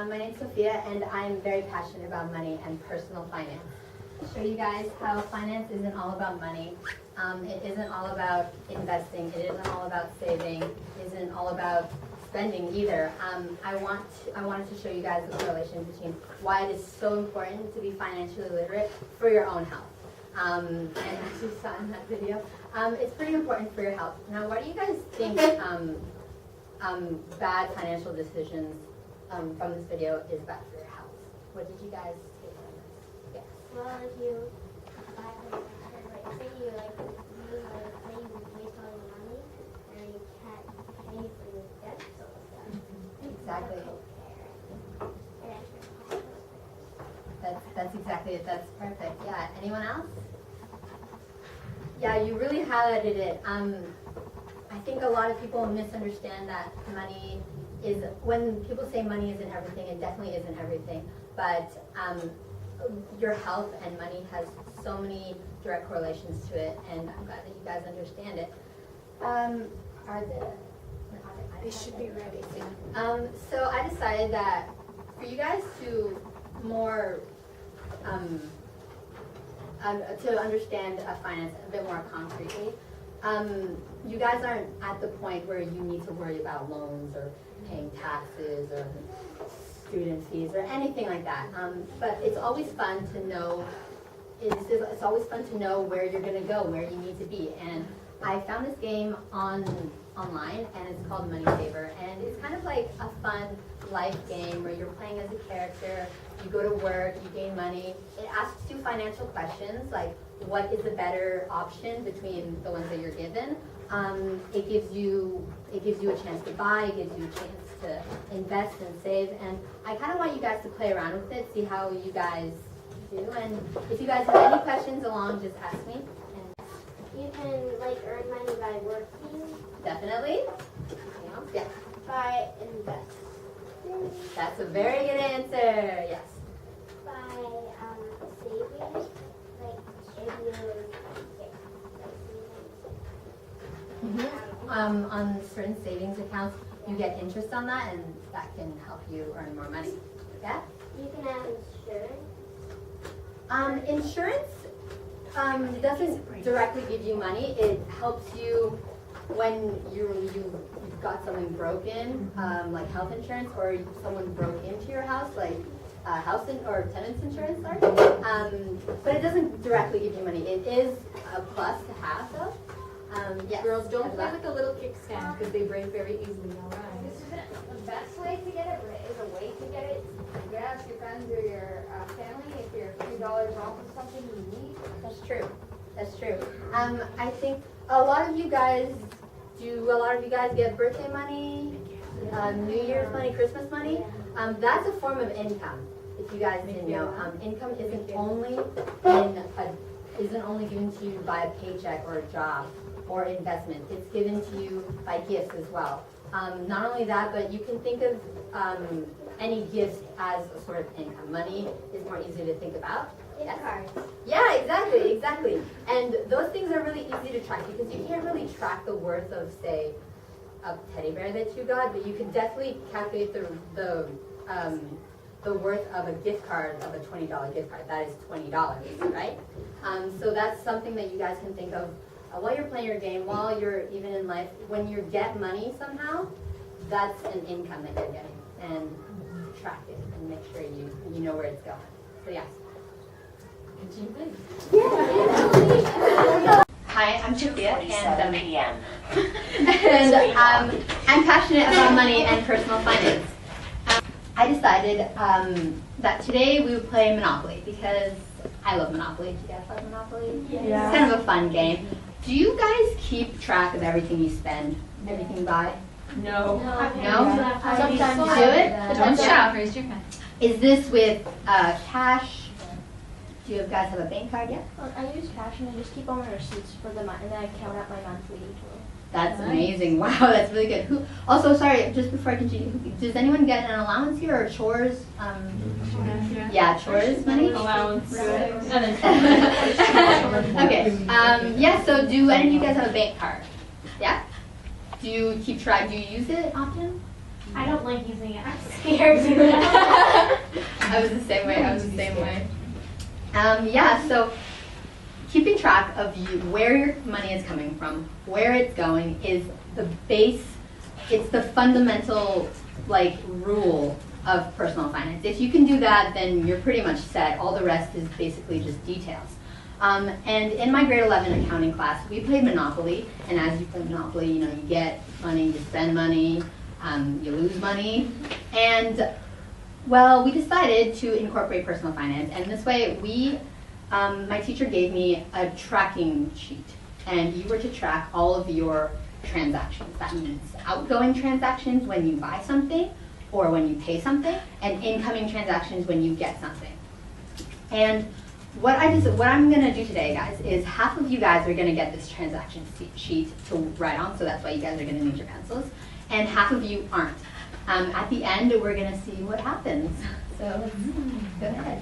My name's Sophia, and I'm very passionate about money and personal finance. I'll show you guys how finance isn't all about money. It isn't all about investing. It isn't all about saving. It isn't all about spending either. I wanted to show you guys the correlation between why it is so important to be financially literate for your own health. And as you saw in that video, it's pretty important for your health. Now, why do you guys think bad financial decisions from this video is bad for your health? What did you guys take from this? Yes. Well, if you buy like say you like you waste all your money and you can't pay for your debts all the time. Exactly. That's exactly it. That's perfect. Yeah. Anyone else? Yeah, you really highlighted it. I think a lot of people misunderstand that money is, when people say money isn't everything, it definitely isn't everything. But your health and money has so many direct correlations to it, and I'm glad that you guys understand it. They should be ready. So I decided that for you guys to more to understand finance a bit more concretely, you guys aren't at the point where you need to worry about loans or paying taxes or student fees or anything like that. But it's always fun to know. It's always fun to know where you're going to go, where you need to be. And I found this game online, and it's called Money Saver, and it's kind of like a fun life game where you're playing as a character. You go to work, you gain money. It asks you financial questions like, what is the better option between the ones that you're given? It gives you a chance to buy. It gives you a chance to invest and save. And I kind of want you guys to play around with it, see how you guys do. And if you guys have any questions along, just ask me. And you can like earn money by working. Definitely. Anything else? Yeah. By investing. That's a very good answer. Yes. By saving. Like if you get savings. On certain savings accounts, you get interest on that, and that can help you earn more money. Yeah? You can have insurance. Insurance doesn't directly give you money. It helps you when you've got something broken, like health insurance, or someone broke into your house, like or tenants insurance, sorry. But it doesn't directly give you money. It is a plus to have, though. Yes. Girls, don't play with the little kickstand because they break very easily. All right. This isn't the best way to get it, but it is a way to get it. You ask your friends or your family if you're $2 off of something you need. That's true. That's true. I think a lot of you guys get birthday money, New Year's money, Christmas money? That's a form of income. If you guys didn't know, income isn't only given to you by a paycheck or a job or investment. It's given to you by gifts as well. Not only that, but you can think of any gifts as a sort of income. Money is more easy to think about. Gift cards. Yeah, exactly. And those things are really easy to track because you can't really track the worth of, say, a teddy bear that you got, but you can definitely calculate the worth of a gift card, of a $20 gift card. That is $20, right? So that's something that you guys can think of while you're playing your game, while you're even in life. When you get money somehow, that's an income that you're getting, and track it and make sure you know where it's going. So yes. Hi, I'm Sophia, and I'm passionate about money and personal finance. I decided that today we would play Monopoly because I love Monopoly. Do you guys love Monopoly? Yeah. It's kind of a fun game. Do you guys keep track of everything you spend, everything you buy? No. No? Sometimes you do it? Don't shout. Raise your hand. Is this with cash? Do you guys have a bank card yet? I use cash and I just keep all my receipts for the month, and then I count out my monthly total. That's amazing. Wow, that's really good. Also, sorry, just before I continue, does anyone get an allowance here or chores? Yeah, chores money? Allowance. Okay. Yeah, so do any of you guys have a bank card? Yeah? Do you keep track? Do you use it often? I don't like using it. I'm scared. I was the same way. Yeah, so keeping track of where your money is coming from, where it's going is the base, it's the fundamental like rule of personal finance. If you can do that, then you're pretty much set. All the rest is basically just details. And in my grade 11 accounting class, we played Monopoly, and as you play Monopoly, you get money, you spend money, you lose money, and well, we decided to incorporate personal finance, and this way my teacher gave me a tracking sheet, and you were to track all of your transactions. That means outgoing transactions when you buy something or when you pay something, and incoming transactions when you get something. And what I'm gonna do today, guys, is half of you guys are gonna get this transaction sheet to write on, so that's why you guys are gonna need your pencils, and half of you aren't. At the end, we're gonna see what happens. So let's go ahead.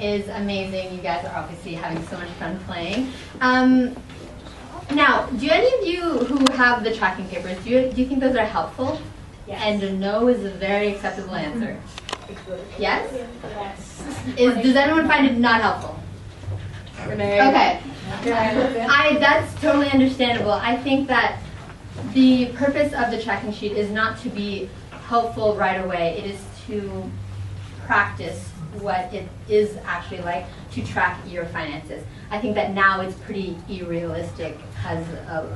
Is amazing. You guys are obviously having so much fun playing. Now, do any of you who have the tracking papers, do you think those are helpful? Yes. And a no is a very acceptable answer. Yes? Yes. Does anyone find it not helpful? Okay. That's totally understandable. I think that the purpose of the tracking sheet is not to be helpful right away. It is to practice what it is actually like to track your finances. I think that now it's pretty unrealistic as of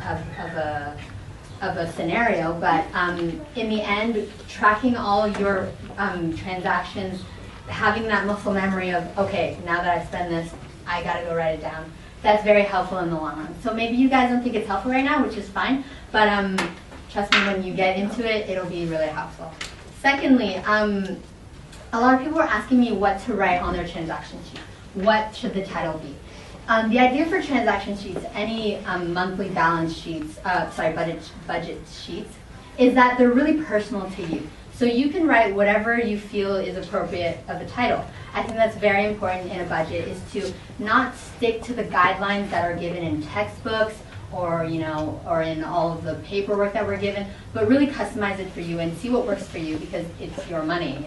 a scenario, but in the end, tracking all your transactions, having that muscle memory of, okay, now that I spend this, I gotta go write it down. That's very helpful in the long run. So maybe you guys don't think it's helpful right now, which is fine, but trust me, when you get into it, it'll be really helpful. Secondly, a lot of people are asking me what to write on their transaction sheet. What should the title be? The idea for transaction sheets, any monthly balance sheets, budget sheets, is that they're really personal to you. So you can write whatever you feel is appropriate of a title. I think that's very important in a budget, is to not stick to the guidelines that are given in textbooks or in all of the paperwork that we're given, but really customize it for you and see what works for you because it's your money,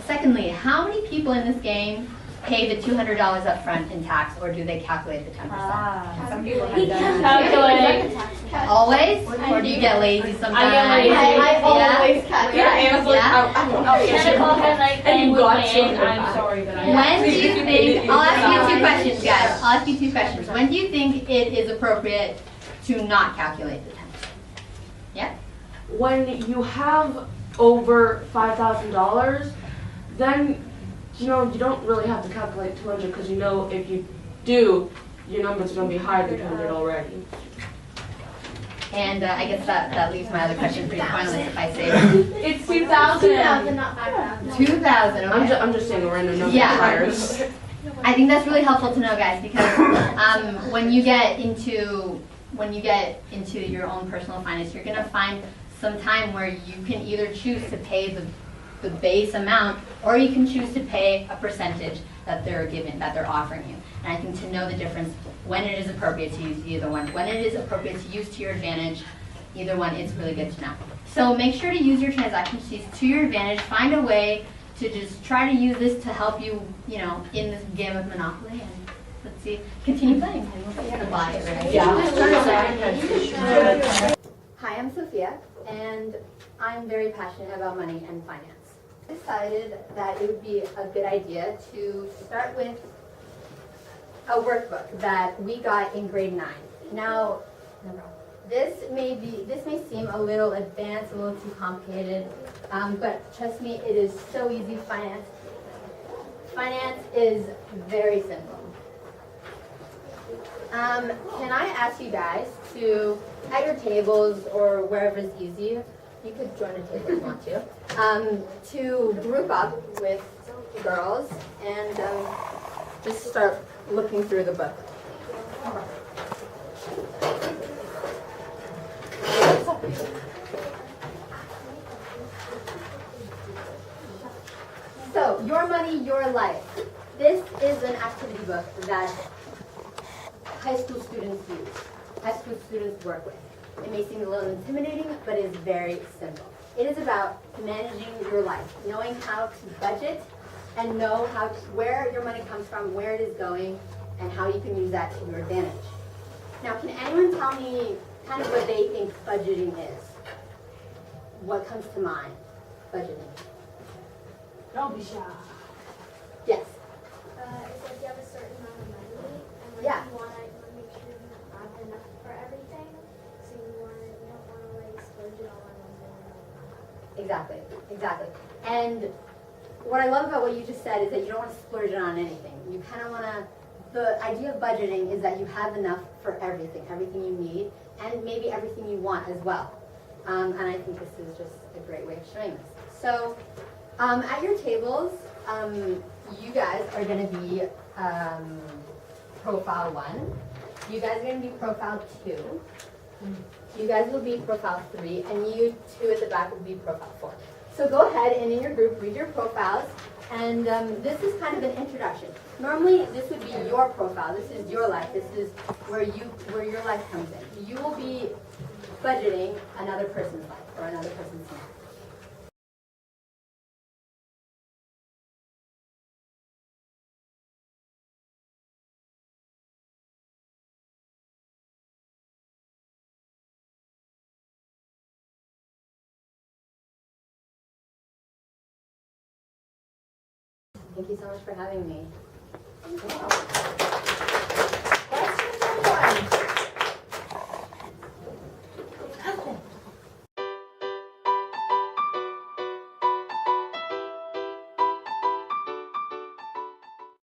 Secondly, how many people in this game pay the $200 up front in tax, or do they calculate the 10%? Some people He have done calculates. Always? Or do you get lazy sometimes? I get lazy. I always I'm sorry, but When do you think, I'll ask you two questions, guys. I'll ask you two questions. When do you think it is appropriate to not calculate the 10%? Yeah? When you have over $5,000, then you don't really have to calculate 200 because if you do, your number's going to be higher than 200 already. And I guess that leaves my other question pretty pointless if I say It's 2,000. 2,000, not 5,000. 2,000. Okay. I'm just saying a random number. Yeah. Higher. I think that's really helpful to know, guys, because when you get into your own personal finance, you're going to find some time where you can either choose to pay the base amount, or you can choose to pay a percentage that they're offering you. And I think to know the difference when it is appropriate to use either one, when it is appropriate to use to your advantage, either one, it's really good to know. So make sure to use your transaction sheets to your advantage. Find a way to just try to use this to help you, in this game of Monopoly. And let's see, continue playing. And we'll see how to buy it, right? Yeah. Hi, I'm Sophia, and I'm very passionate about money and finance. I decided that it would be a good idea to start with a workbook that we got in grade 9. Now, this may seem a little advanced, a little too complicated, but trust me, it is so easy. Finance is very simple. Can I ask you guys to, at your tables or wherever is easy, you could join a table if you want to group up with girls, and just start looking through the book. So, Your Money, Your Life. This is an activity book that high school students use, high school students work with. It may seem a little intimidating, but it is very simple. It is about managing your life, knowing how to budget and know where your money comes from, where it is going, and how you can use that to your advantage. Now, can anyone tell me kind of what they think budgeting is? What comes to mind? Budgeting. Don't be shy. Yes. It's like you have a certain amount of money, and like Yeah. you wanna make sure you have enough for everything. So you don't wanna like splurge it all on one thing. Exactly, exactly. And what I love about what you just said is that you don't want to splurge it on anything. You kind of want to, the idea of budgeting is that you have enough for everything you need, and maybe everything you want as well. And I think this is just a great way of showing this. So, at your tables, you guys are going to be profile 1. You guys are going to be profile 2. You guys will be profile 3, and you 2 at the back will be profile 4. So go ahead and in your group read your profiles, and this is kind of an introduction. Normally this would be your profile. This is your life. This is where your life comes in. You will be budgeting another person's life or another person's life. Thank you so much for having me.